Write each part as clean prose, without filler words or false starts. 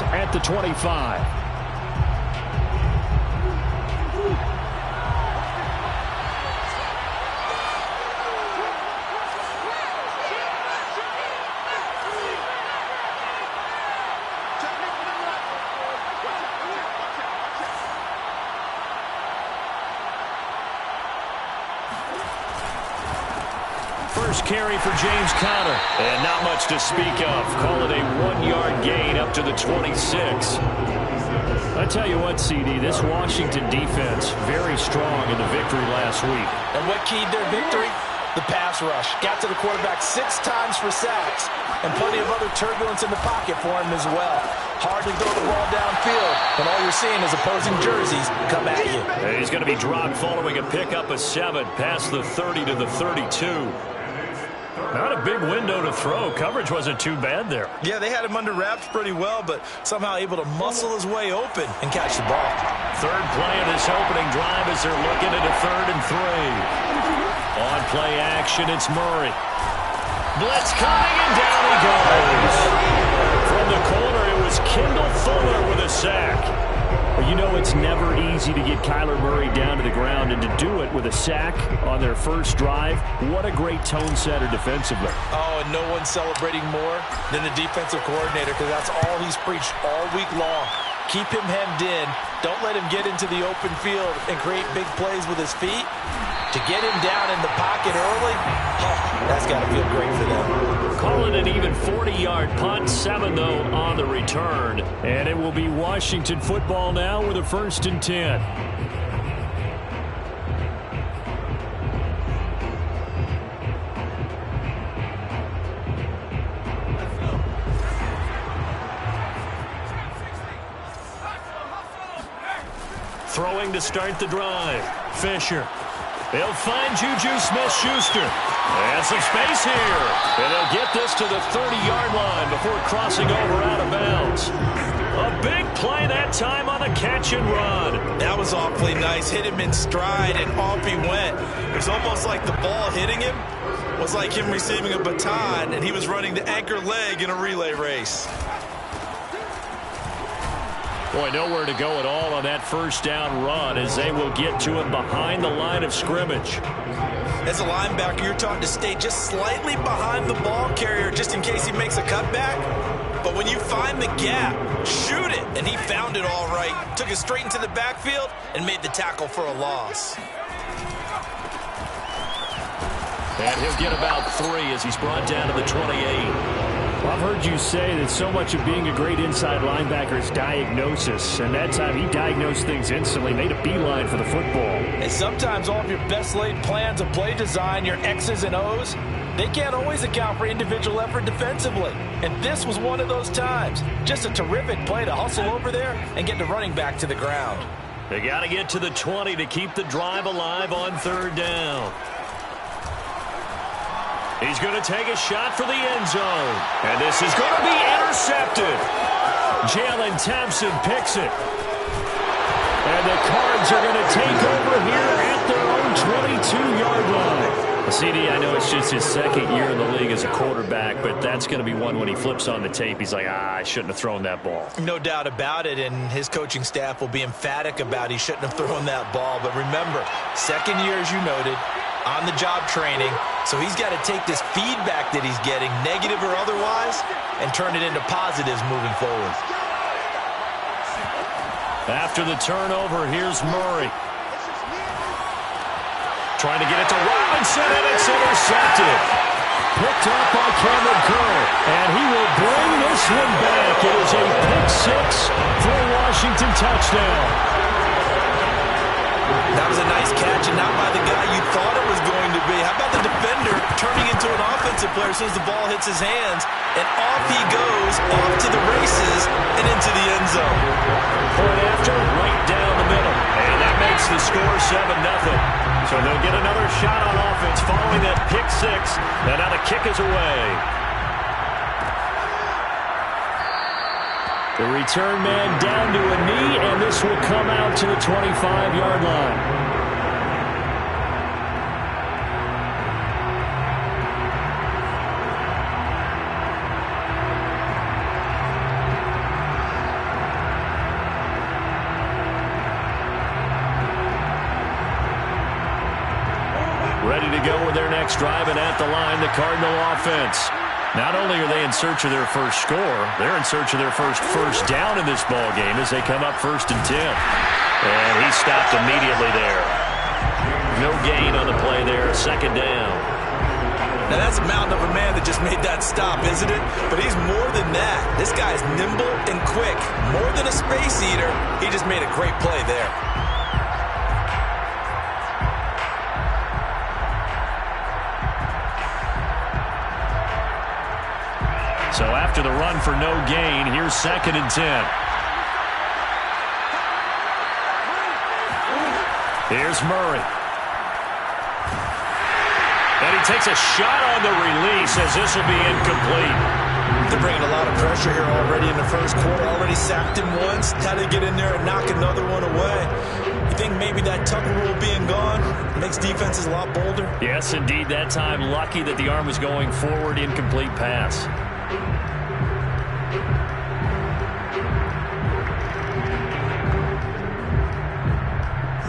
backs at the 25. First carry for James Conner. And not much to speak of. Call it a 1-yard gain up to the 26. I tell you what, CD, this Washington defense, very strong in the victory last week. And what keyed their victory? The pass rush. Got to the quarterback 6 times for sacks. And plenty of other turbulence in the pocket for him as well. Hard to throw the ball downfield when all you're seeing is opposing jerseys come at you. He's going to be dropped following a pickup of 7 past the 30 to the 32. Not a big window to throw. Coverage wasn't too bad there. Yeah, they had him under wraps pretty well, but somehow able to muscle his way open and catch the ball. Third play of this opening drive as they're looking at a 3rd and 3. On play action, it's Murray. Blitz coming, and down he goes. From the corner, it was Kendall Fuller with a sack. Well, you know it's never easy to get Kyler Murray down to the ground, and to do it with a sack on their first drive, what a great tone setter defensively. Oh, and no one's celebrating more than the defensive coordinator, because that's all he's preached all week long. Keep him hemmed in. Don't let him get into the open field and create big plays with his feet. To get him down in the pocket early, that's got to feel great for them. Call it an even 40-yard punt, 7 though on the return. And it will be Washington football now with a 1st and 10. Throwing to start the drive. Fisher. They'll find Juju Smith-Schuster. And some space here. And they'll get this to the 30-yard line before crossing over out of bounds. A big play that time on a catch and run. That was awfully nice. Hit him in stride, and off he went. It was almost like the ball hitting him was like him receiving a baton, and he was running the anchor leg in a relay race. Boy, nowhere to go at all on that first down run as they will get to him behind the line of scrimmage. As a linebacker, you're taught to stay just slightly behind the ball carrier just in case he makes a cutback. But when you find the gap, shoot it. And he found it all right. Took it straight into the backfield and made the tackle for a loss. And he'll get about 3 as he's brought down to the 28. Well, I've heard you say that so much of being a great inside linebacker is diagnosis, and that time he diagnosed things instantly, made a beeline for the football. And sometimes all of your best laid plans of play design, your X's and O's, they can't always account for individual effort defensively. And this was one of those times. Just a terrific play to hustle over there and get the running back to the ground. They got to get to the 20 to keep the drive alive on 3rd down. He's going to take a shot for the end zone. And this is going to be intercepted. Jalen Thompson picks it. And the Cards are going to take over here at their own 22-yard line. CD, I know it's just his 2nd year in the league as a quarterback, but that's going to be one when he flips on the tape. He's like, I shouldn't have thrown that ball. No doubt about it, and his coaching staff will be emphatic about he shouldn't have thrown that ball. But remember, 2nd year, as you noted, on-the-job training, so he's got to take this feedback that he's getting, negative or otherwise, and turn it into positives moving forward. After the turnover, here's Murray. Trying to get it to Robinson, and it's intercepted. Picked up by Cameron Curl, and he will bring this one back. It is a pick 6 for a Washington touchdown. That was a nice catch, and not by the guy you thought it was going to be. How about the defender turning into an offensive player as soon as the ball hits his hands, and off he goes, off to the races, and into the end zone. Point after, right down the middle, and that makes the score 7-0. So they'll get another shot on offense following that pick 6, and now the kick is away. The return man down to a knee, and this will come out to the 25-yard line. Ready to go with their next drive, and at the line, the Cardinal offense. Not only are they in search of their first score, they're in search of their first down in this ball game as they come up 1st and 10. And he stopped immediately there. No gain on the play there, 2nd down. Now that's a mountain of a man that just made that stop, isn't it? But he's more than that. This guy's nimble and quick. More than a space eater, he just made a great play there. So after the run for no gain, here's 2nd and 10. Here's Murray. And he takes a shot on the release as this will be incomplete. They're bringing a lot of pressure here already in the first quarter. Already sacked him once. Had to get in there and knock another one away. You think maybe that Tucker rule being gone makes defenses a lot bolder? Yes, indeed. That time, lucky that the arm was going forward. Incomplete pass.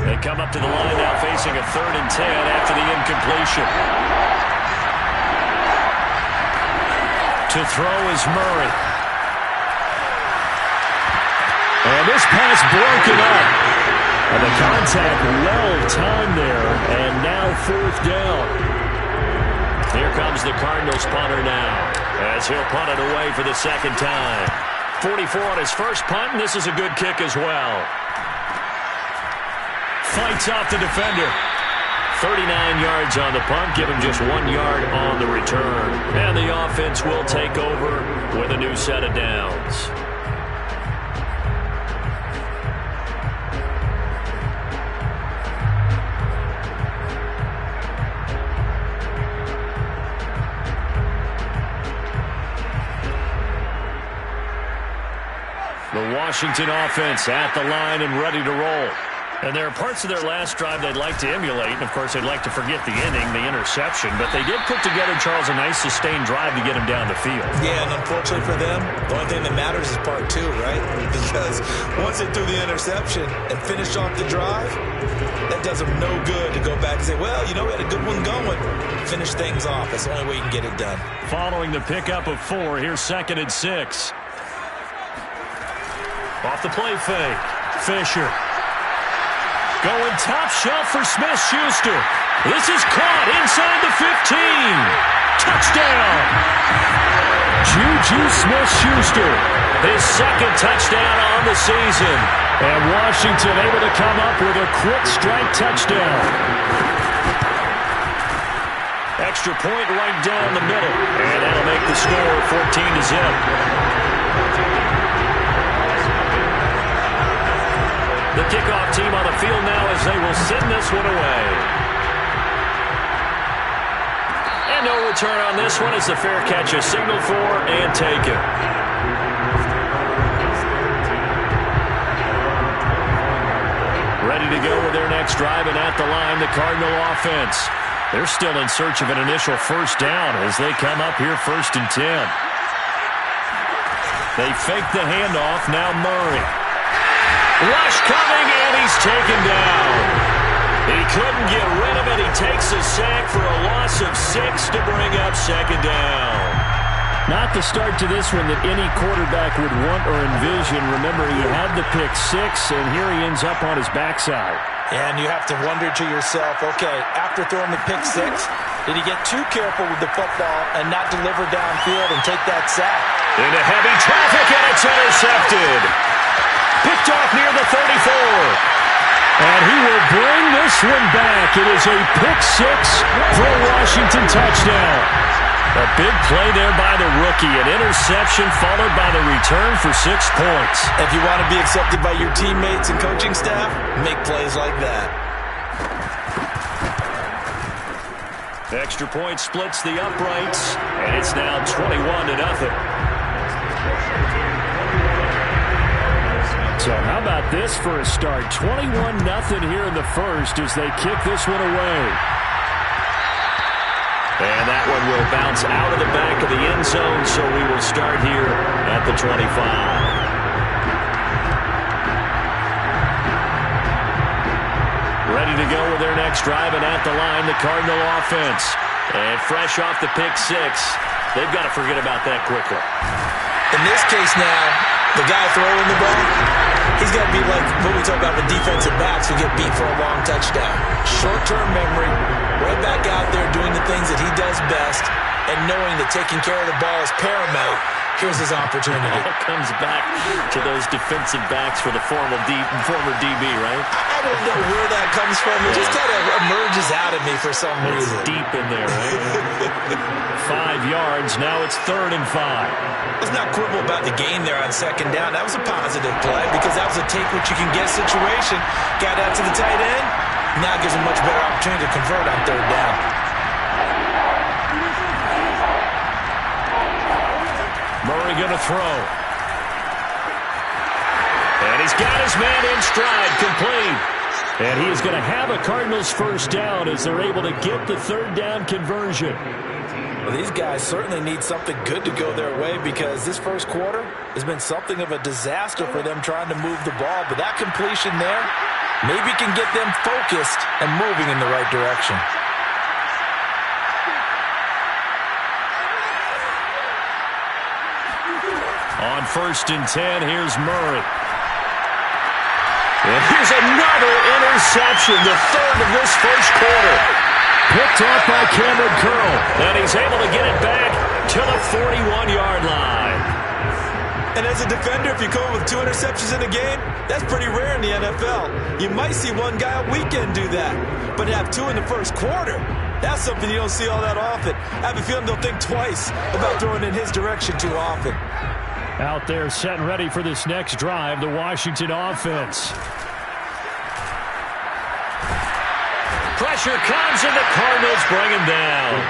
They come up to the line now facing a 3rd and 10 after the incompletion. To throw is Murray. And this pass broken up. And the contact well timed there. And now 4th down. Here comes the Cardinals punter now as he'll punt it away for the 2nd time. 44 on his first punt, and this is a good kick as well. Fights off the defender. 39 yards on the punt, give him just 1 yard on the return. And the offense will take over with a new set of downs. The Washington offense at the line and ready to roll. And there are parts of their last drive they'd like to emulate. And, of course, they'd like to forget the inning, the interception. But they did put together, Charles, a nice sustained drive to get him down the field. Yeah, and unfortunately for them, the only thing that matters is part 2, right? Because once they threw the interception and finished off the drive, that does them no good to go back and say, well, you know, we had a good one going. Finish things off. That's the only way you can get it done. Following the pickup of 4, here's 2nd and 6. Off the play fake. Fisher. Going top shelf for Smith-Schuster. This is caught inside the 15. Touchdown. Juju Smith-Schuster. His 2nd touchdown on the season. And Washington able to come up with a quick strike touchdown. Extra point right down the middle. And that'll make the score 14-0. The kickoff team on the field now as they will send this one away. And no return on this one as the fair catch is signaled for and taken. Ready to go with their next drive, and at the line, the Cardinal offense. They're still in search of an initial first down as they come up here 1st and 10. They fake the handoff, now Murray. Rush coming, and he's taken down. He couldn't get rid of it. He takes a sack for a loss of 6 to bring up 2nd down. Not the start to this one that any quarterback would want or envision. Remember, he had the pick 6, and here he ends up on his backside. And you have to wonder to yourself, okay, after throwing the pick 6, did he get too careful with the football and not deliver downfield and take that sack? Into heavy traffic, and it's intercepted. Picked off near the 34. And he will bring this one back. It is a pick 6 for a Washington touchdown. A big play there by the rookie. An interception followed by the return for 6 points. If you want to be accepted by your teammates and coaching staff, make plays like that. Extra point splits the uprights, and it's now 21-0. So how about this for a start? 21-0 here in the first as they kick this one away. And that one will bounce out of the back of the end zone, so we will start here at the 25. Ready to go with their next next drive, and at the line, the Cardinal offense. And fresh off the pick six, they've got to forget about that quickly. In this case now, the guy throwing the ball, he's got to be like what we talk about with defensive backs who get beat for a long touchdown. Short-term memory, right back out there doing the things that he does best, and knowing that taking care of the ball is paramount. Here's his opportunity. All comes back to those defensive backs for the former DB, right? I don't know where that comes from. It just kind of emerges out of me for some reason. It's deep in there, right? 5 yards. Now it's 3rd and 5. Let's not quibble about the gain there on 2nd down. That was a positive play because that was a take-what-you-can-get situation. Got out to the tight end. Now gives him much better opportunity to convert on 3rd down. Murray going to throw. And he's got his man in stride, complete. And he is going to have a Cardinals first down as they're able to get the 3rd down conversion. Well, these guys certainly need something good to go their way because this first quarter has been something of a disaster for them trying to move the ball. But that completion there maybe can get them focused and moving in the right direction. On 1st and 10, here's Murray. And here's another interception, the 3rd of this first quarter. Picked off by Cameron Curl, and he's able to get it back to the 41-yard line. And as a defender, if you come up with 2 interceptions in a game, that's pretty rare in the NFL. You might see one guy a weekend do that, but to have 2 in the first quarter, that's something you don't see all that often. I have a feeling they'll think twice about throwing in his direction too often. Out there set and ready for this next drive, the Washington offense. Pressure comes, and the Cardinals bring him down.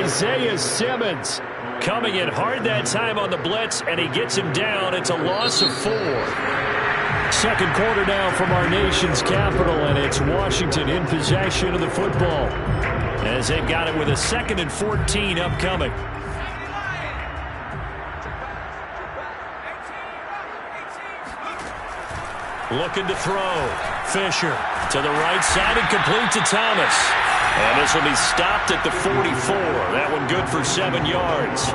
Isaiah Simmons coming in hard that time on the blitz, and he gets him down. It's a loss of 4. 2nd quarter now from our nation's capital, and it's Washington in possession of the football as they've got it with a 2nd and 14 upcoming. Looking to throw. Fisher to the right side and complete to Thomas. And this will be stopped at the 44. That one good for 7 yards.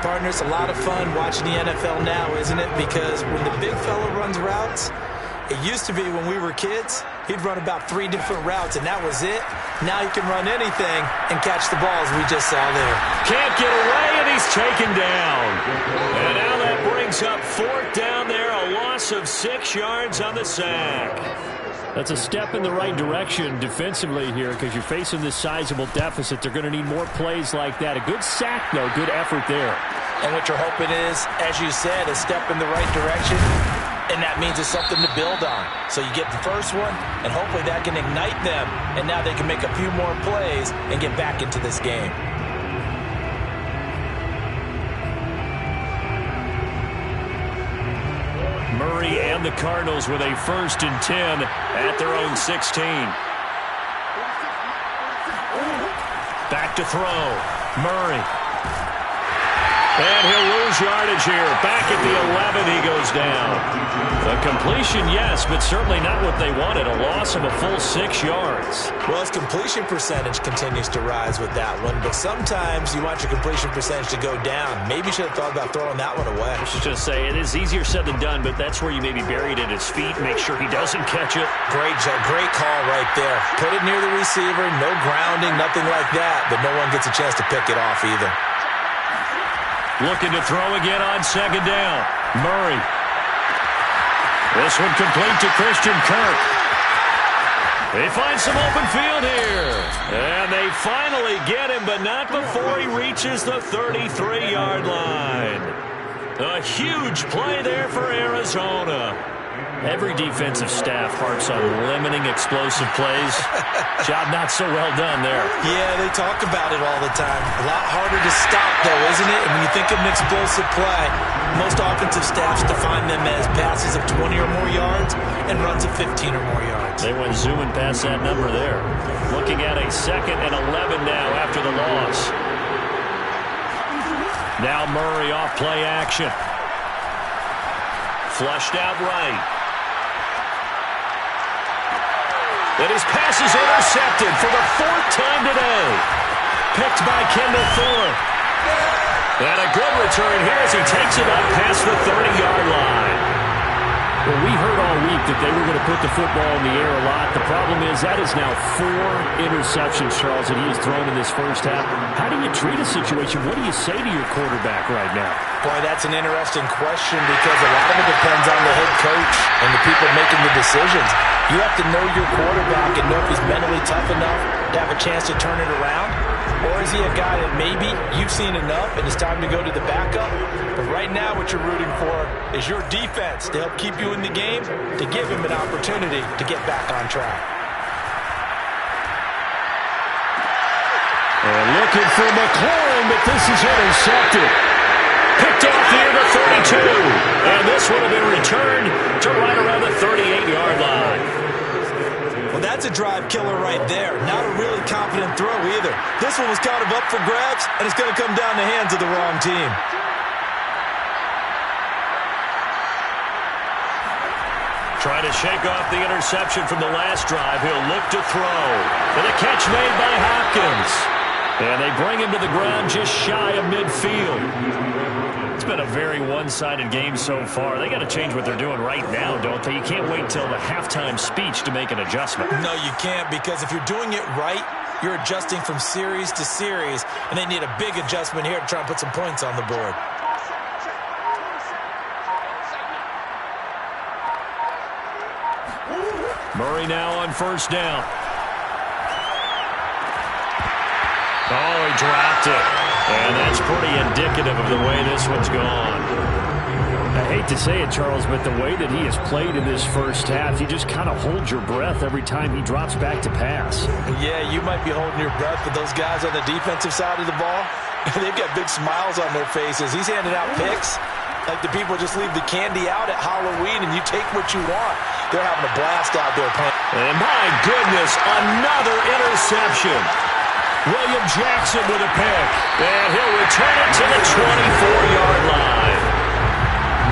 Partner, it's a lot of fun watching the NFL now, isn't it? Because when the big fella runs routes, it used to be when we were kids, he'd run about 3 different routes, and that was it. Now he can run anything and catch the balls we just saw there. Can't get away, and he's taken down. And now that brings up 4th down there, a loss of 6 yards on the sack. That's a step in the right direction defensively here because you're facing this sizable deficit. They're going to need more plays like that. A good sack, though. Good effort there. And what you're hoping is, as you said, a step in the right direction, and that means it's something to build on. So you get the first one, and hopefully that can ignite them, and now they can make a few more plays and get back into this game. Murray and the Cardinals with a 1st and 10 at their own 16. Back to throw. Murray. And he'll lose yardage here. Back at the 11, he goes down. A completion, yes, but certainly not what they wanted. A loss of a full 6 yards. Well, his completion percentage continues to rise with that one, but sometimes you want your completion percentage to go down. Maybe you should have thought about throwing that one away. I was just going to say, it is easier said than done, but that's where you maybe buried at his feet. Make sure he doesn't catch it. Great call right there. Put it near the receiver, no grounding, nothing like that, but no one gets a chance to pick it off either. Looking to throw again on 2nd down. Murray. This one complete to Christian Kirk. They find some open field here. And they finally get him, but not before he reaches the 33-yard line. A huge play there for Arizona. Every defensive staff harps on limiting explosive plays. Job not so well done there. Yeah, they talk about it all the time. A lot harder to stop, though, isn't it? And when you think of an explosive play, most offensive staffs define them as passes of 20 or more yards and runs of 15 or more yards. They went zooming past that number there. Looking at a 2nd and 11 now after the loss. Now Murray off play action. Flushed out right. And his pass is intercepted for the 4th time today. Picked by Kendall Fuller. And a good return here as he takes it up past the 30-yard line. Well, we heard all week that they were going to put the football in the air a lot. The problem is that is now 4 interceptions, Charles, that he has thrown in this first half. How do you treat a situation? What do you say to your quarterback right now? Boy, that's an interesting question because a lot of it depends on the head coach and the people making the decisions. You have to know your quarterback and know if he's mentally tough enough to have a chance to turn it around. Or is he a guy that maybe you've seen enough and it's time to go to the backup? But right now what you're rooting for is your defense to help keep you in the game, to give him an opportunity to get back on track. And looking for McLaurin, but this is intercepted. Picked off near the 32. And this one will be returned to right around the 38-yard line. Well, that's a drive killer right there. Not a really confident throw either. This one was kind of up for grabs, and it's going to come down the hands of the wrong team. Trying to shake off the interception from the last drive. He'll look to throw. And a catch made by Hopkins. And they bring him to the ground just shy of midfield. It's been a very one-sided game so far. They got to change what they're doing right now, don't they? You can't wait till the halftime speech to make an adjustment. No, you can't, because if you're doing it right, you're adjusting from series to series, and they need a big adjustment here to try and put some points on the board. Murray now on first down. Oh, he dropped it. And that's pretty indicative of the way this one's gone. I hate to say it, Charles, but the way that he has played in this first half, you just kind of hold your breath every time he drops back to pass. Yeah, you might be holding your breath, but those guys on the defensive side of the ball, they've got big smiles on their faces. He's handing out picks like the people just leave the candy out at Halloween and you take what you want. They're having a blast out there playing. And my goodness, another interception. William Jackson with a pick. And he'll return it to the 24-yard line.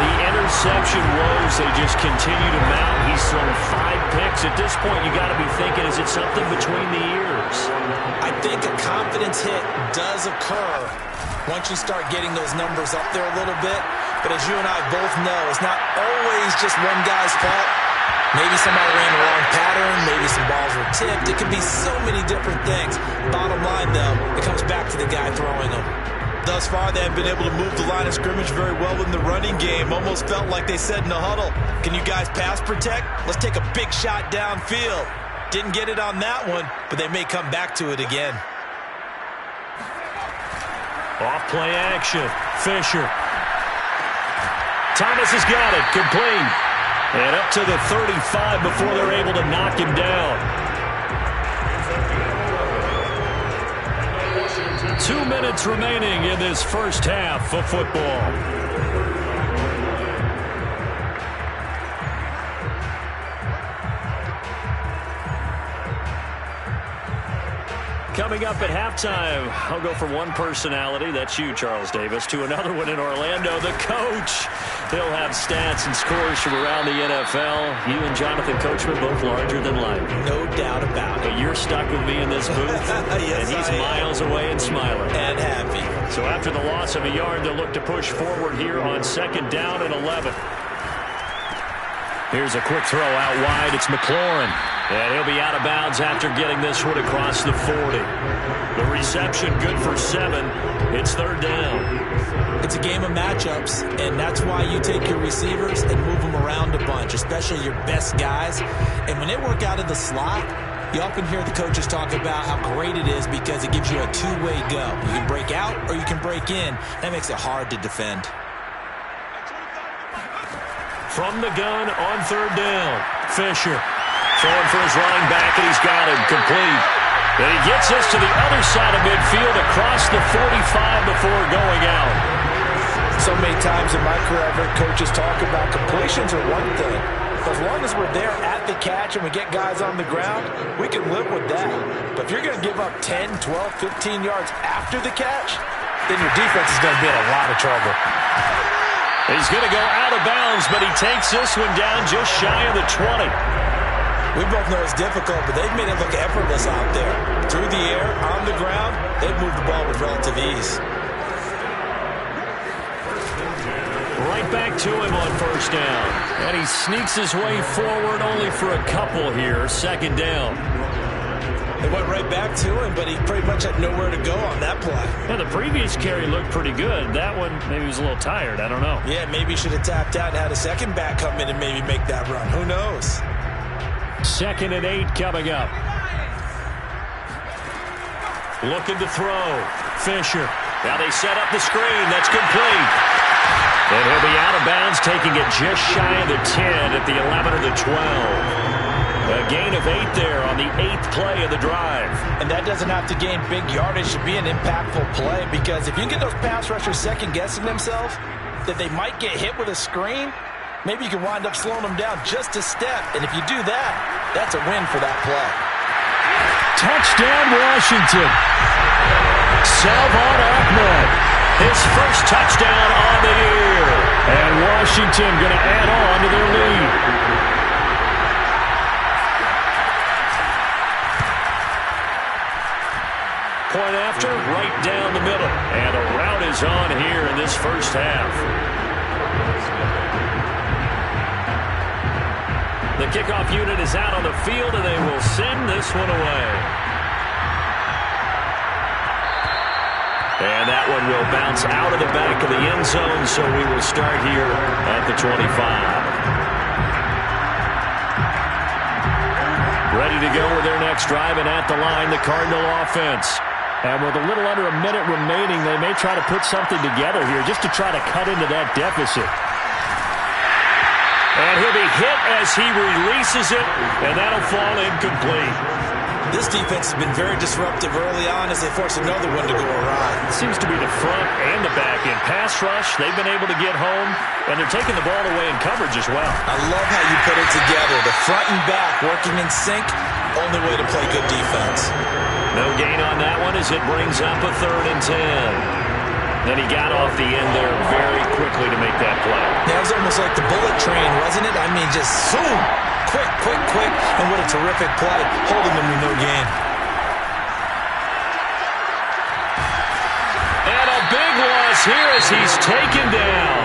The interception woes, they just continue to mount. He's thrown 5 picks. At this point, you got to be thinking, is it something between the ears? I think a confidence hit does occur once you start getting those numbers up there a little bit. But as you and I both know, it's not always just one guy's fault. Maybe somebody ran the wrong pattern. Maybe some balls were tipped. It could be so many different things. Bottom line, though, it comes back to the guy throwing them. Thus far, they haven't been able to move the line of scrimmage very well in the running game. Almost felt like they said in the huddle, can you guys pass protect? Let's take a big shot downfield. Didn't get it on that one, but they may come back to it again. Off play action. Fisher. Thomas has got it. Complete. And up to the 35 before they're able to knock him down. 2 minutes remaining in this first half of football. Coming up at halftime, I'll go from one personality, that's you, Charles Davis, to another one in Orlando, the coach. He'll have stats and scores from around the NFL. You and Jonathan Coachman both larger than life. No doubt about it. But you're stuck with me in this booth, yes, and he's miles away and smiling. And happy. So after the loss of a yard, they'll look to push forward here on 2nd down and 11. Here's a quick throw out wide. It's McLaurin. And he'll be out of bounds after getting this one across the 40. The reception good for 7. It's 3rd down. It's a game of matchups, and that's why you take your receivers and move them around a bunch, especially your best guys. And when they work out of the slot, you often hear the coaches talk about how great it is because it gives you a two-way go. You can break out or you can break in. That makes it hard to defend. From the gun on 3rd down, Fisher. Throwing for his running back, and he's got him complete. And he gets us to the other side of midfield across the 45 before going out. So many times in my career, I've heard coaches talk about completions are one thing. As long as we're there at the catch and we get guys on the ground, we can live with that. But if you're going to give up 10, 12, 15 yards after the catch, then your defense is going to be in a lot of trouble. He's going to go out of bounds, but he takes this one down just shy of the 20. We both know it's difficult, but they've made it look effortless out there. Through the air, on the ground, they've moved the ball with relative ease. Right back to him on first down. And he sneaks his way forward only for a couple here. Second down. They went right back to him, but he pretty much had nowhere to go on that play. Yeah, the previous carry looked pretty good. That one, maybe he was a little tired. I don't know. Yeah, maybe he should have tapped out and had a second back come in and maybe make that run. Who knows? 2nd and 8 coming up. Looking to throw. Fisher. Now they set up the screen. That's complete. And he'll be out of bounds, taking it just shy of the 10 at the 11 or the 12. A gain of 8 there on the 8th play of the drive. And that doesn't have to gain big yardage to be an impactful play, because if you get those pass rushers second-guessing themselves that they might get hit with a screen, maybe you can wind up slowing them down just a step. And if you do that, that's a win for that play. Touchdown, Washington. Salvon Ahmed, his first touchdown on the year. And Washington going to add on to their lead. Point after, right down the middle. And a route is on here in this first half. The kickoff unit is out on the field, and they will send this one away. And that one will bounce out of the back of the end zone, so we will start here at the 25. Ready to go with their next drive, and at the line, the Cardinal offense. And with a little under a minute remaining, they may try to put something together here just to try to cut into that deficit. And he'll be hit as he releases it, and that'll fall incomplete. This defense has been very disruptive early on as they force another one to go awry. It seems to be the front and the back end. Pass rush, they've been able to get home, and they're taking the ball away in coverage as well. I love how you put it together. The front and back working in sync, only way to play good defense. No gain on that one as it brings up a 3rd and 10. Then he got off the end there very quickly to make that play. That was almost like the bullet train, wasn't it? I mean, just zoom. Quick, quick, quick. And what a terrific play, holding them with no gain. And a big loss here as he's taken down.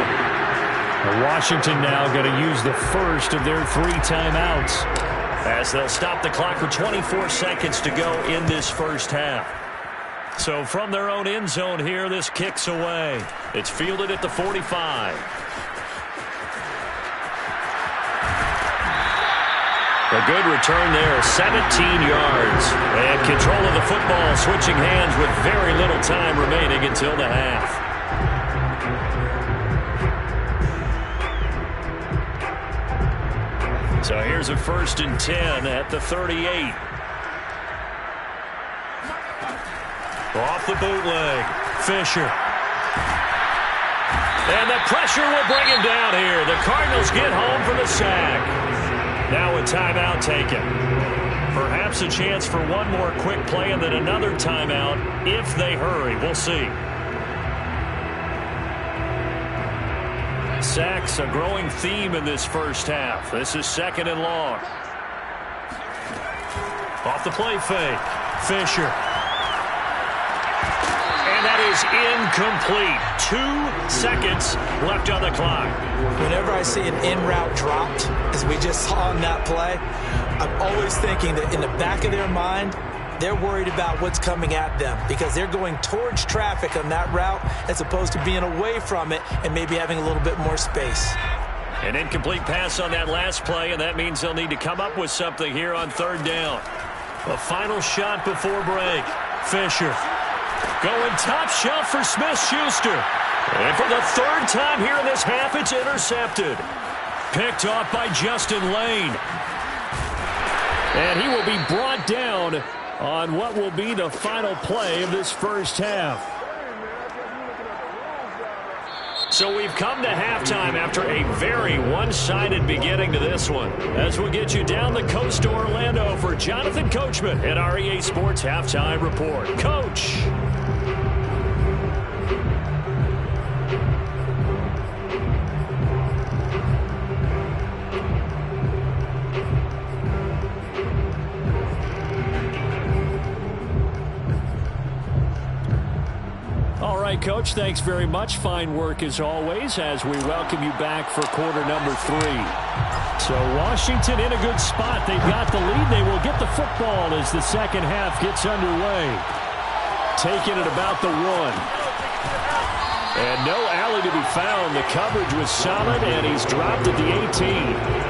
Washington now going to use the first of their 3 timeouts, as they'll stop the clock with 24 seconds to go in this first half. So from their own end zone here, this kicks away. It's fielded at the 45. A good return there, 17 yards. And control of the football, switching hands with very little time remaining until the half. So here's a 1st and 10 at the 38. Off the bootleg, Fisher. And the pressure will bring him down here. The Cardinals get home for the sack. Now a timeout taken. Perhaps a chance for one more quick play and then another timeout if they hurry. We'll see. Sacks, a growing theme in this first half. This is 2nd and long. Off the play fake, Fisher. And that is incomplete. 2 seconds left on the clock. Whenever I see an in-route dropped, as we just saw on that play, I'm always thinking that in the back of their mind, they're worried about what's coming at them because they're going towards traffic on that route as opposed to being away from it and maybe having a little bit more space. An incomplete pass on that last play, and that means they'll need to come up with something here on 3rd down. A final shot before break. Fisher going top shelf for Smith-Schuster. And for the 3rd time here in this half, it's intercepted. Picked off by Justin Lane. And he will be brought down on what will be the final play of this first half. So we've come to halftime after a very one-sided beginning to this one. As we get you down the coast to Orlando for Jonathan Coachman at our EA Sports Halftime Report. Coach. Coach. Thanks very much. Fine work as always as we welcome you back for quarter number 3. So Washington in a good spot. They've got the lead. They will get the football as the second half gets underway. Taking it about the 1. And no alley to be found. The coverage was solid, and he's dropped at the 18.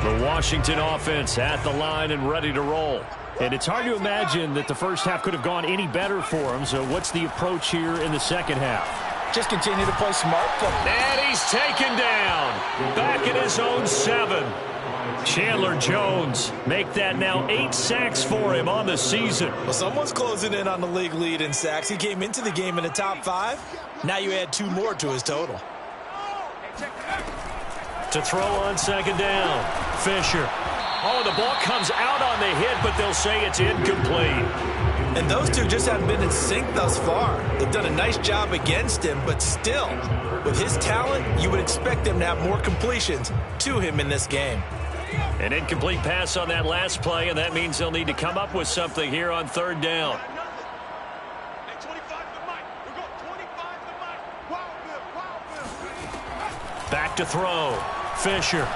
The Washington offense at the line and ready to roll. And it's hard to imagine that the first half could have gone any better for him. So what's the approach here in the second half? Just continue to play smart. And he's taken down. Back in his own 7. Chandler Jones make that now 8 sacks for him on the season. Well, someone's closing in on the league lead in sacks. He came into the game in the top 5. Now you add 2 more to his total. To throw on second down. Fisher. Oh, the ball comes out on the hit, but they'll say it's incomplete. And those two just haven't been in sync thus far. They've done a nice job against him, but still, with his talent, you would expect them to have more completions to him in this game. An incomplete pass on that last play, and that means they'll need to come up with something here on third down. Back to throw. Fisher.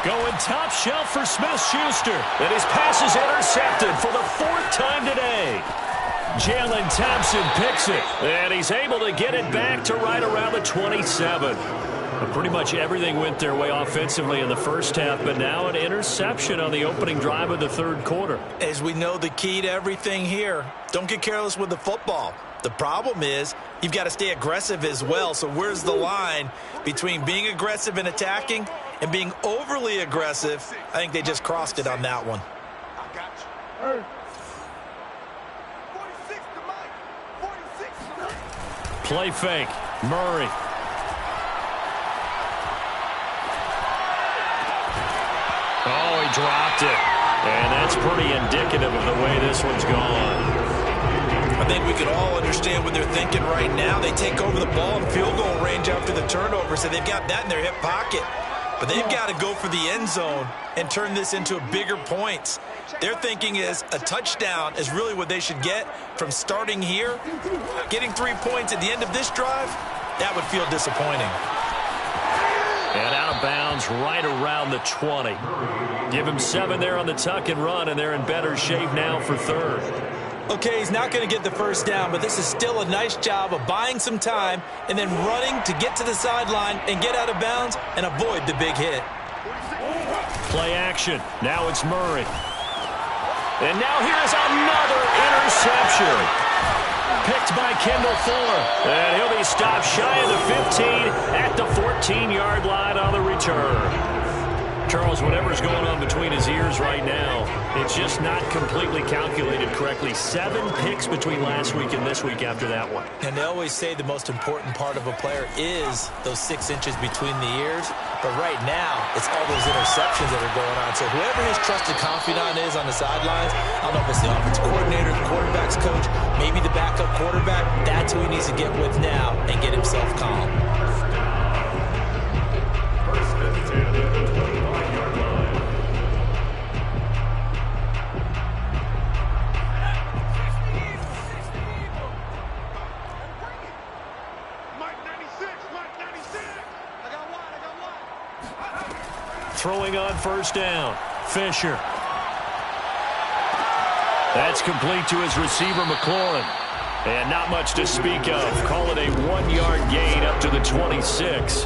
Going top shelf for Smith-Schuster. And his pass is intercepted for the 4th time today. Jalen Thompson picks it. And he's able to get it back to right around the 27. But pretty much everything went their way offensively in the first half, but now an interception on the opening drive of the third quarter. As we know, the key to everything here, don't get careless with the football. The problem is you've got to stay aggressive as well. So where's the line between being aggressive and attacking and being overly aggressive? I think they just crossed it on that one. Play fake. Murray. Oh, he dropped it. And that's pretty indicative of the way this one's gone. I think we can all understand what they're thinking right now. They take over the ball in field goal range after the turnover, so they've got that in their hip pocket. But they've got to go for the end zone and turn this into bigger points. Their thinking is a touchdown is really what they should get from starting here. Getting 3 points at the end of this drive, that would feel disappointing. And out of bounds right around the 20. Give him 7 there on the tuck and run, and they're in better shape now for third. Okay, he's not going to get the first down, but this is still a nice job of buying some time and then running to get to the sideline and get out of bounds and avoid the big hit. Play action. Now it's Murray. And now here's another interception. Picked by Kendall Fuller. And he'll be stopped shy of the 15 at the 14-yard line on the return. Charles, whatever's going on between his ears right now, it's just not completely calculated correctly. 7 picks between last week and this week after that one. And they always say the most important part of a player is those 6 inches between the ears. But right now, it's all those interceptions that are going on. So whoever his trusted confidant is on the sidelines, I don't know if it's the offensive coordinator, the quarterback's coach, maybe the backup quarterback, that's who he needs to get with now and get himself calm. Throwing on first down. Fisher. That's complete to his receiver, McLaurin. And not much to speak of. Call it a 1-yard gain up to the 26.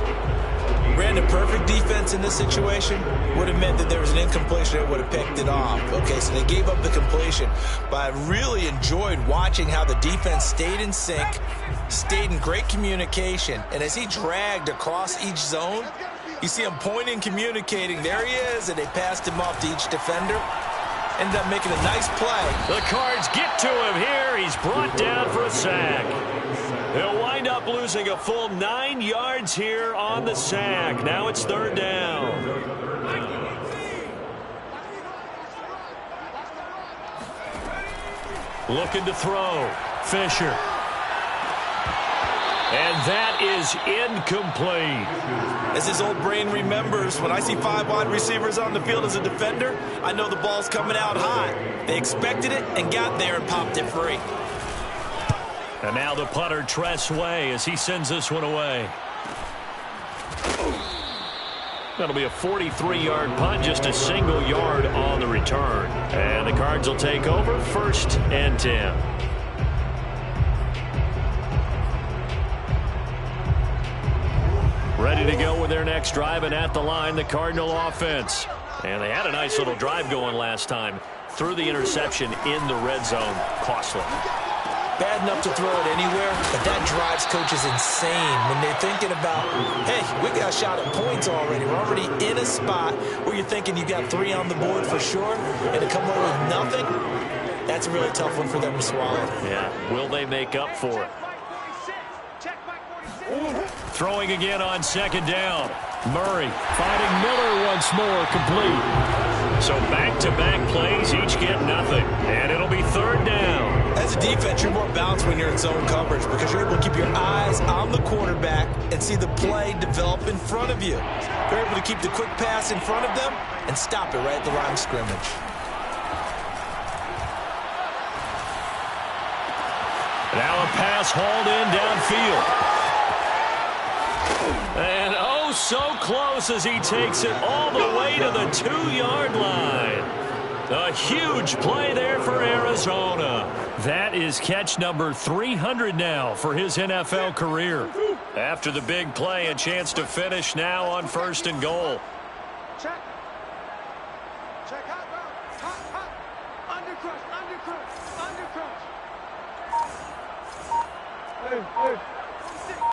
Brandon, perfect defense in this situation would have meant that there was an incompletion that would have picked it off. Okay, so they gave up the completion. But I really enjoyed watching how the defense stayed in sync, stayed in great communication. And as he dragged across each zone, you see him pointing, communicating. There he is, and they passed him off to each defender. Ended up making a nice play. The Cards get to him here. He's brought down for a sack. He'll wind up losing a full 9 yards here on the sack. Now it's third down. Looking to throw. Fisher. And that is incomplete. As his old brain remembers, when I see 5 wide receivers on the field as a defender, I know the ball's coming out high. They expected it and got there and popped it free. And now the punter, Tress Way, as he sends this one away. That'll be a 43-yard punt, just a single yard on the return. And the Cards will take over 1st and 10. Ready to go with their next drive, and at the line, the Cardinal offense. And they had a nice little drive going last time. Threw the interception in the red zone. Costly. Bad enough to throw it anywhere, but that drives coaches insane when they're thinking about, hey, we got a shot at points already. We're already in a spot where you're thinking you got 3 on the board for sure, and to come away with nothing, that's a really tough one for them to swallow. Yeah, will they make up for it? Throwing again on 2nd down. Murray finding Miller once more, complete. So back-to-back plays, each get nothing. And it'll be 3rd down. As a defense, you're more balanced when you're in zone coverage because you're able to keep your eyes on the quarterback and see the play develop in front of you. You're able to keep the quick pass in front of them and stop it right at the line of scrimmage. Now a pass hauled in downfield. And oh, so close as he takes it all the way to the 2-yard line. A huge play there for Arizona. That is catch number 300 now for his NFL career. After the big play, a chance to finish now on 1st and goal. Check. Check hot. Undercrush.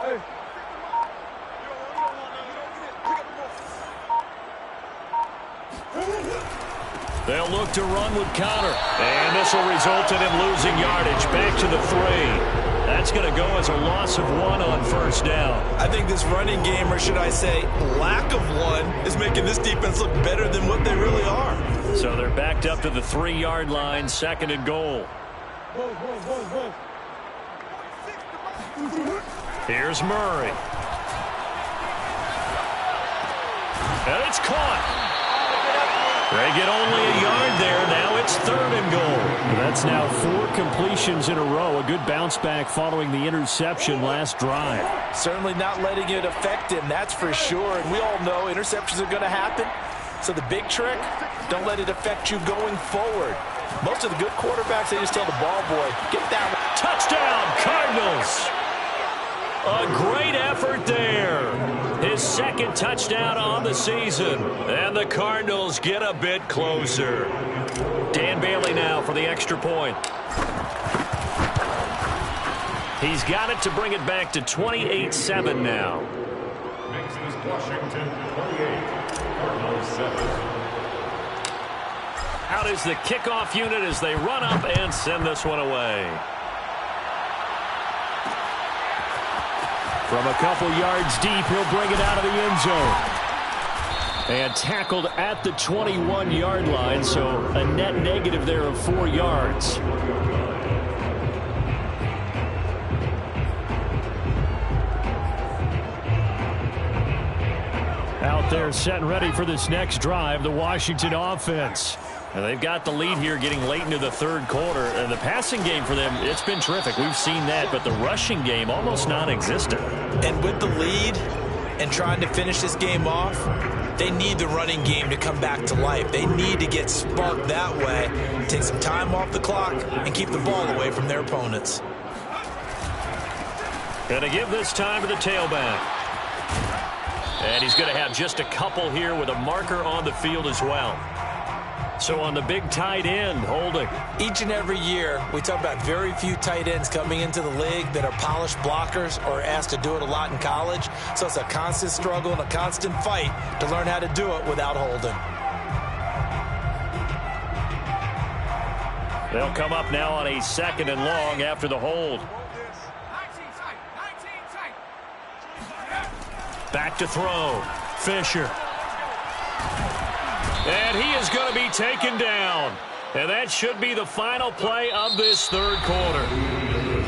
Hey. They'll look to run with Connor. And this will result in him losing yardage. Back to the 3. That's going to go as a loss of 1 on 1st down. I think this running game, or should I say lack of one, is making this defense look better than what they really are. So they're backed up to the 3-yard line, 2nd and goal. Here's Murray. And it's caught. They get only a yard there. Now it's 3rd and goal. That's now 4 completions in a row. A good bounce back following the interception last drive. Certainly not letting it affect him, that's for sure. And we all know interceptions are going to happen. So the big trick, don't let it affect you going forward. Most of the good quarterbacks, they just tell the ball boy, get down. Touchdown, Cardinals. A great effort there. His 2nd touchdown on the season. And the Cardinals get a bit closer. Dan Bailey now for the extra point. He's got it to bring it back to 28-7 now. Makes this Washington 28, Cardinals 7. Out is the kickoff unit as they run up and send this one away. From a couple yards deep, he'll bring it out of the end zone. And tackled at the 21-yard line, so a net negative there of 4 yards. Out there set and ready for this next drive, the Washington offense. And they've got the lead here getting late into the 3rd quarter. And the passing game for them, it's been terrific. We've seen that, but the rushing game almost non-existent. And with the lead and trying to finish this game off, they need the running game to come back to life. They need to get sparked that way, take some time off the clock, and keep the ball away from their opponents. Going to give this time to the tailback. And he's going to have just a couple here with a marker on the field as well. So on the big tight end, holding. Each and every year, we talk about very few tight ends coming into the league that are polished blockers or asked to do it a lot in college. So it's a constant struggle and a constant fight to learn how to do it without holding. They'll come up now on a 2nd and long after the hold. Back to throw. Fisher. And he is going to be taken down. And that should be the final play of this 3rd quarter.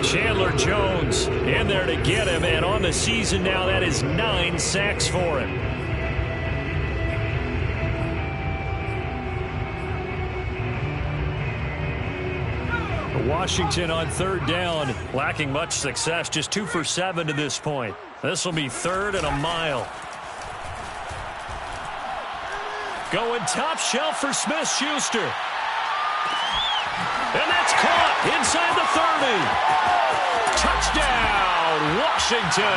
Chandler Jones in there to get him, and on the season now, that is 9 sacks for him. Washington on third down, lacking much success, just 2 for 7 to this point. This will be 3rd and a mile. Going top shelf for Smith-Schuster. And that's caught inside the 30. Touchdown, Washington.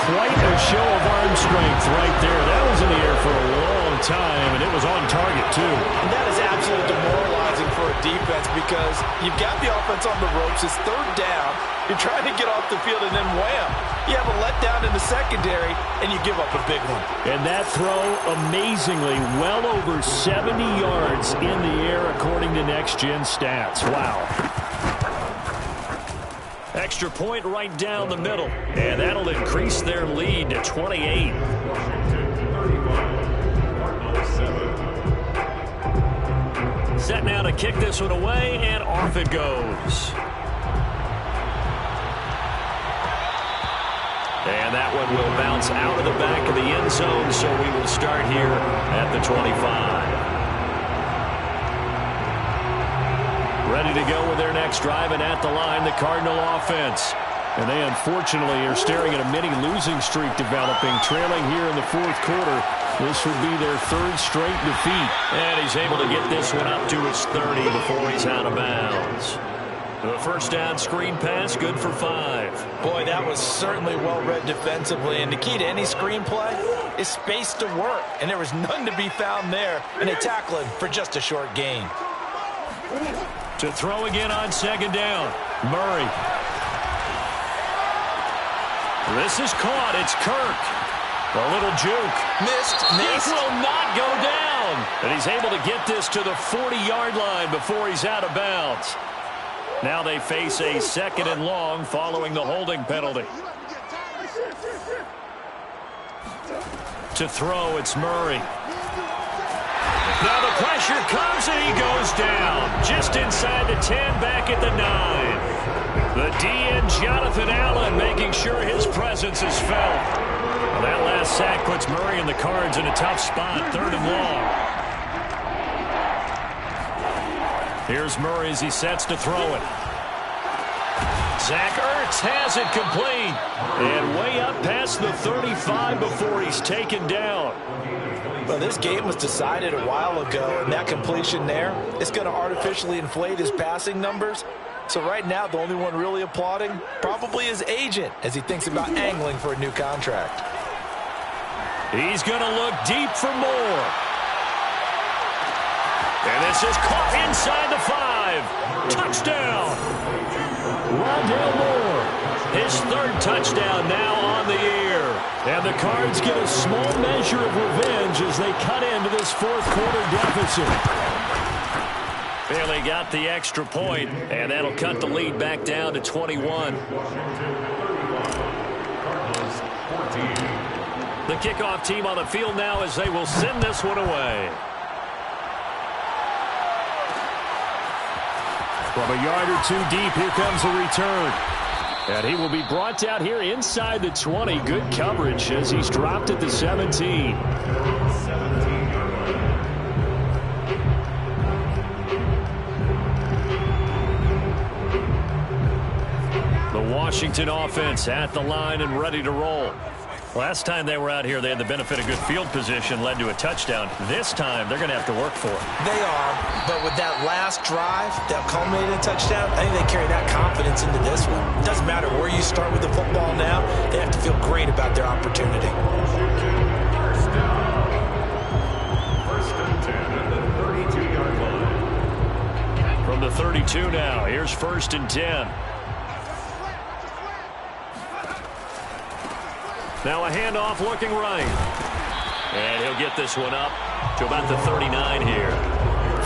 Quite a show of arm strength right there. That was in the air for a long time, and it was on target, too. And that is absolutely demoralizing for a defense because you've got the offense on the ropes. It's 3rd down. You're trying to get off the field, and then wham, you have a letdown in the secondary, and you give up a big one. And that throw, amazingly, well over 70 yards in the air, according to Next Gen Stats. Wow. Extra point right down the middle, and that'll increase their lead to 28. Set now to kick this one away, and off it goes. And that one will bounce out of the back of the end zone, so we will start here at the 25. Ready to go with their next drive, and at the line, the Cardinal offense. And they unfortunately are staring at a mini losing streak developing, trailing here in the 4th quarter. This would be their 3rd straight defeat. And he's able to get this one up to his 30 before he's out of bounds. The first down screen pass, good for 5. Boy, that was certainly well-read defensively, and the key to any screen play is space to work, and there was none to be found there, and they tackle him for just a short gain. To throw again on 2nd down, Murray. This is caught. It's Kirk. A little juke. Missed. He will not go down. And he's able to get this to the 40-yard line before he's out of bounds. Now they face a 2nd and long following the holding penalty. To throw, it's Murray. Now the pressure comes, and he goes down. Just inside the 10, back at the 9. The DN, Jonathan Allen, making sure his presence is felt. Well, that last sack puts Murray and the Cards in a tough spot, 3rd and long. Here's Murray as he sets to throw it. Zach Ertz has it complete. And way up past the 35 before he's taken down. Well, this game was decided a while ago, and that completion there is going to artificially inflate his passing numbers. So right now, the only one really applauding probably his agent as he thinks about angling for a new contract. He's going to look deep for more. And this is caught inside the 5. Touchdown. Rondale Moore. His 3rd touchdown now on the year. And the Cards get a small measure of revenge as they cut into this 4th quarter deficit. Bailey got the extra point, and that'll cut the lead back down to 21. The kickoff team on the field now as they will send this one away. From a yard or 2 deep, here comes the return. And he will be brought down here inside the 20. Good coverage as he's dropped at the 17. The Washington offense at the line and ready to roll. Last time they were out here, they had the benefit of good field position, led to a touchdown. This time, they're going to have to work for it. They are, but with that last drive that culminated in a touchdown, I think they carry that confidence into this one. It doesn't matter where you start with the football now. They have to feel great about their opportunity. First and 10 at the 32-yard line. From the 32 now, here's 1st and 10. Now a handoff looking right. And he'll get this one up to about the 39 here.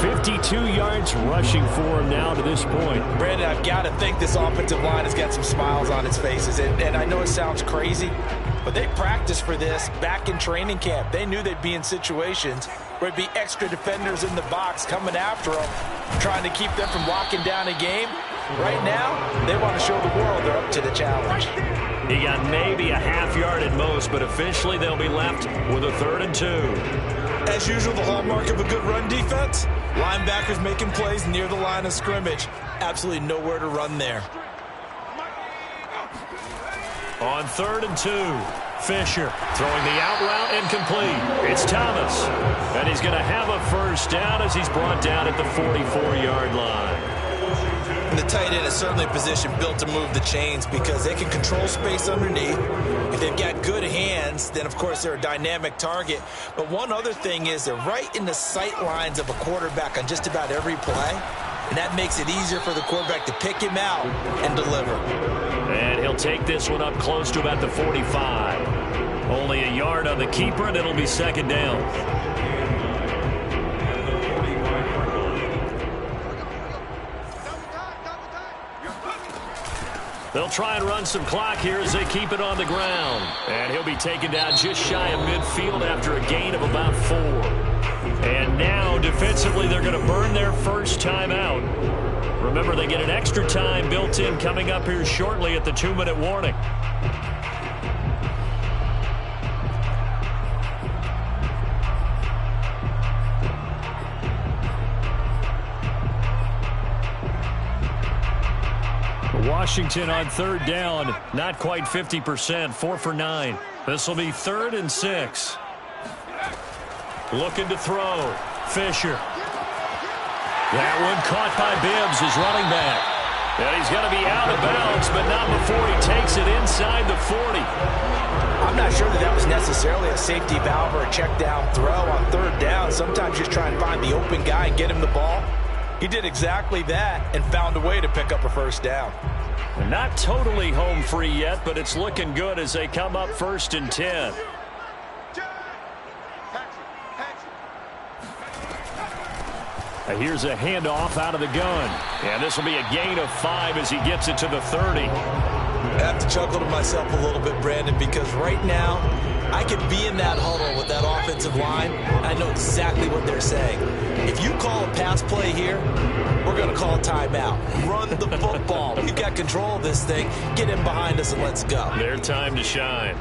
52 yards rushing for him now to this point. Brandon, I've got to think this offensive line has got some smiles on its faces. And I know it sounds crazy, but they practiced for this back in training camp. They knew they'd be in situations where there'd be extra defenders in the box coming after them, trying to keep them from locking down a game. Right now, they want to show the world they're up to the challenge. He got maybe a half yard at most, but officially they'll be left with a 3rd and 2. As usual, the hallmark of a good run defense, linebackers making plays near the line of scrimmage. Absolutely nowhere to run there. On 3rd and 2, Fisher throwing the out route incomplete. It's Thomas, and he's going to have a first down as he's brought down at the 44-yard line. And the tight end is certainly a position built to move the chains because they can control space underneath. If they've got good hands, then, of course, they're a dynamic target. But one other thing is they're right in the sight lines of a quarterback on just about every play, and that makes it easier for the quarterback to pick him out and deliver. And he'll take this one up close to about the 45. Only a yard on the keeper, and it'll be 2nd down. They'll try and run some clock here as they keep it on the ground. And he'll be taken down just shy of midfield after a gain of about 4. And now, defensively, they're going to burn their first time out. Remember, they get an extra time built in coming up here shortly at the 2-minute warning. Washington on 3rd down, not quite 50%, 4 for 9. This will be 3rd and 6. Looking to throw. Fisher. That one caught by Bibbs, his running back. And he's going to be out of bounds, but not before he takes it inside the 40. I'm not sure that was necessarily a safety valve or a check down throw on 3rd down. Sometimes just try and find the open guy and get him the ball. He did exactly that and found a way to pick up a first down. Not totally home free yet, but it's looking good as they come up 1st and 10. Here's a handoff out of the gun. And this will be a gain of 5 as he gets it to the 30. I have to chuckle to myself a little bit, Brandon, because right now I could be in that huddle with that offensive line. I know exactly what they're saying. If you call a pass play here, we're going to call a timeout. Run the football. We've got control of this thing. Get in behind us and let's go. Their time to shine.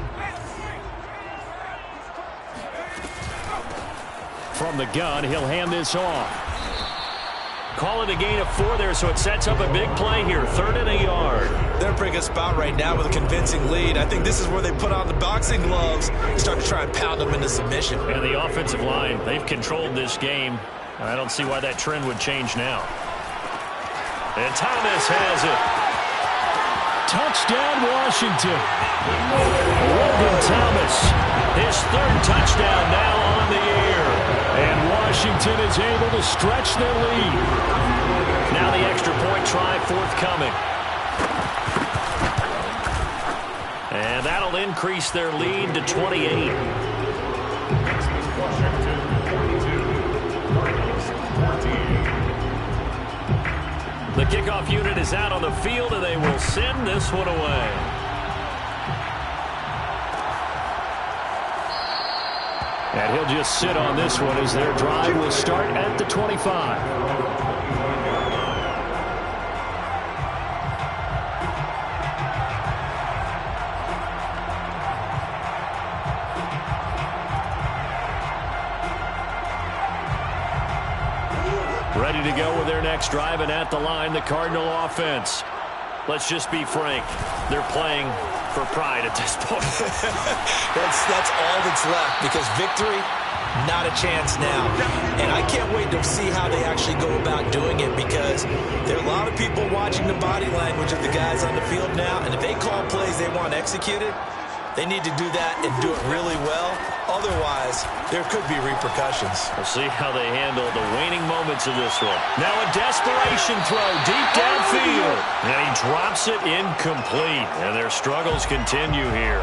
From the gun, he'll hand this off. Call it a gain of 4 there, so it sets up a big play here. 3rd and a yard. They're in a pretty good spot right now with a convincing lead. I think this is where they put on the boxing gloves and start to try and pound them into submission. And the offensive line, they've controlled this game. I don't see why that trend would change now. And Thomas has it. Touchdown, Washington. Logan Thomas, his 3rd touchdown now on the air. And Washington is able to stretch their lead. Now the extra point try forthcoming. And that'll increase their lead to 28. Washington 42, Cardinals 14. The kickoff unit is out on the field, and they will send this one away. And he'll just sit on this one as their drive will start at the 25. Ready to go with their next drive, and at the line, the Cardinal offense. Let's just be frank. They're playing for pride at this point. That's all that's left, because victory, not a chance now. And I can't wait to see how they actually go about doing it, because there are a lot of people watching the body language of the guys on the field now, and if they call plays they want executed, they need to do that and do it really well. Otherwise, there could be repercussions. We'll see how they handle the waning moments of this one. Now a desperation throw deep downfield. And he drops it incomplete. And their struggles continue here.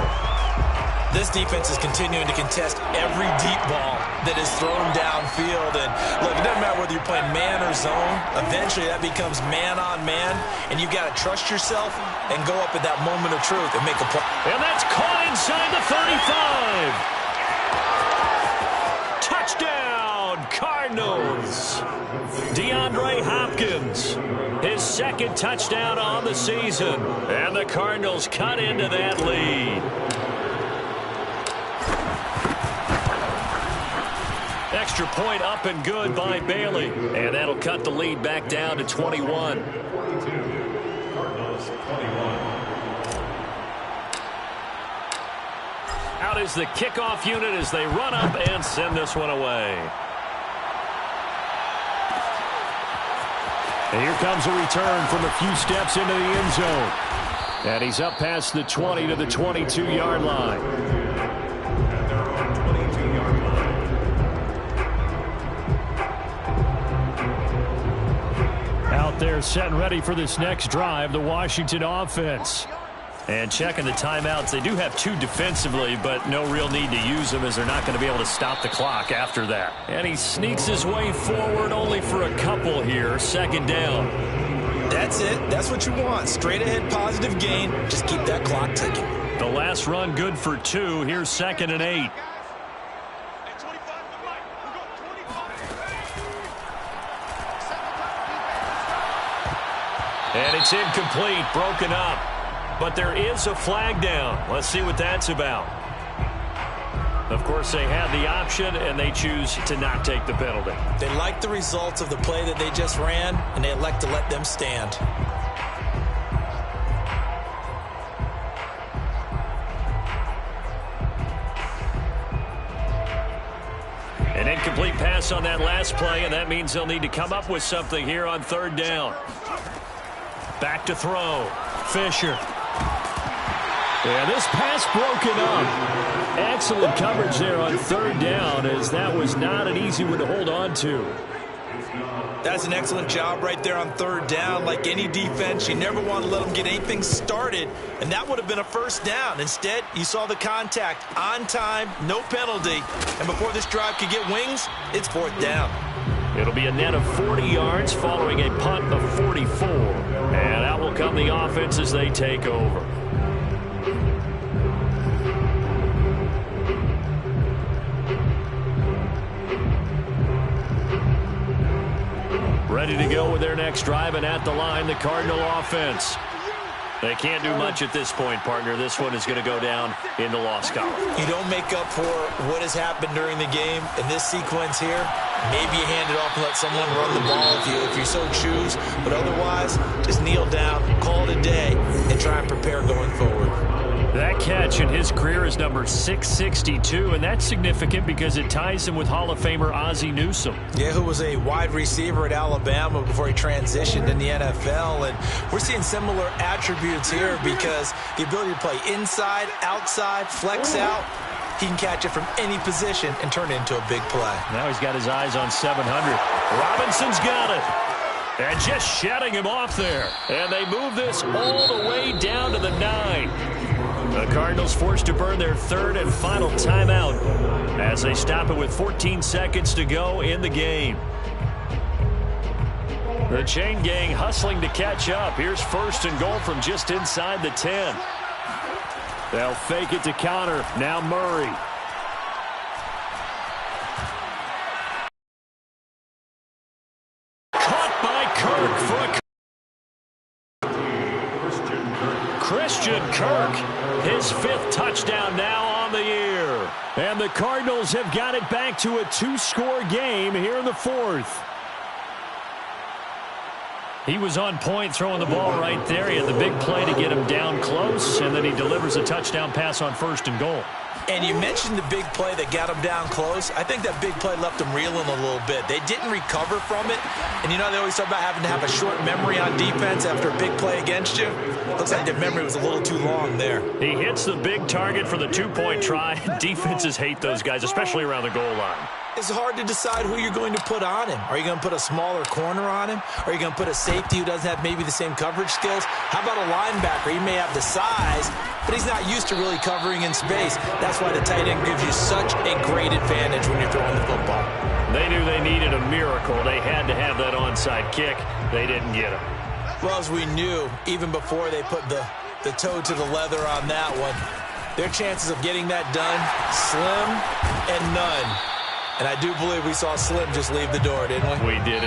This defense is continuing to contest every deep ball that is thrown downfield. And look, it doesn't matter whether you're playing man or zone. Eventually, that becomes man on man. And you've got to trust yourself and go up at that moment of truth and make a play. And that's caught inside the 35. Touchdown, Cardinals. DeAndre Hopkins, his second touchdown on the season. And the Cardinals cut into that lead. Extra point up and good by Bailey. And that'll cut the lead back down to 21. 42. Cardinals 21. Out is the kickoff unit as they run up and send this one away. And here comes a return from a few steps into the end zone. And he's up past the 20 to the 22-yard line. And they're on 22-yard line. Out there set and ready for this next drive, the Washington offense. And checking the timeouts, they do have 2 defensively, but no real need to use them as they're not going to be able to stop the clock after that. And he sneaks his way forward only for a couple here, second down. That's it. That's what you want. Straight ahead positive gain. Just keep that clock ticking. The last run good for 2. Here's 2nd and 8. And it's incomplete, broken up. But there is a flag down. Let's see what that's about. Of course, they have the option, and they choose to not take the penalty. They like the results of the play that they just ran, and they elect to let them stand. An incomplete pass on that last play, and that means they'll need to come up with something here on 3rd down. Back to throw. Fisher. Yeah, this pass broken up. Excellent coverage there on 3rd down, as that was not an easy one to hold on to. That's an excellent job right there on 3rd down. Like any defense, you never want to let them get anything started, and that would have been a 1st down. Instead, you saw the contact on time, no penalty, and before this drive could get wings, it's 4th down. It'll be a net of 40 yards following a punt of 44, and out will come the offense as they take over. Ready to go with their next drive, and at the line, the Cardinal offense. They can't do much at this point, partner. This one is going to go down in the loss column. You don't make up for what has happened during the game in this sequence here. Maybe you hand it off and let someone run the ball if you so choose. But otherwise, just kneel down, call it a day, and try and prepare going forward. That catch in his career is number 662, and that's significant because it ties him with Hall of Famer Ozzie Newsome. Yeah, who was a wide receiver at Alabama before he transitioned in the NFL. And we're seeing similar attributes here because the ability to play inside, outside, flex out, he can catch it from any position and turn it into a big play. Now he's got his eyes on 700. Robinson's got it. And just shutting him off there. And they move this all the way down to the 9. The Cardinals forced to burn their 3rd and final timeout as they stop it with 14 seconds to go in the game. The chain gang hustling to catch up. Here's 1st and goal from just inside the 10. They'll fake it to counter. Now Murray. Caught by Kirk for a Christian Kirk, his 5th touchdown now on the year. And the Cardinals have got it back to a 2-score game here in the 4th. He was on point throwing the ball right there. He had the big play to get him down close, and then he delivers a touchdown pass on 1st and goal. And you mentioned the big play that got him down close. I think that big play left him reeling a little bit. They didn't recover from it. And you know they always talk about having to have a short memory on defense after a big play against you. Looks like their memory was a little too long there. He hits the big target for the 2-point try. Defenses hate those guys, especially around the goal line. It's hard to decide who you're going to put on him. Are you going to put a smaller corner on him? Are you going to put a safety who doesn't have maybe the same coverage skills? How about a linebacker? He may have the size, but he's not used to really covering in space. That's why the tight end gives you such a great advantage when you're throwing the football. They knew they needed a miracle. They had to have that onside kick. They didn't get it. Well, as we knew, even before they put the toe to the leather on that one, their chances of getting that done, slim and none. And I do believe we saw Slim just leave the door, didn't we? We did it.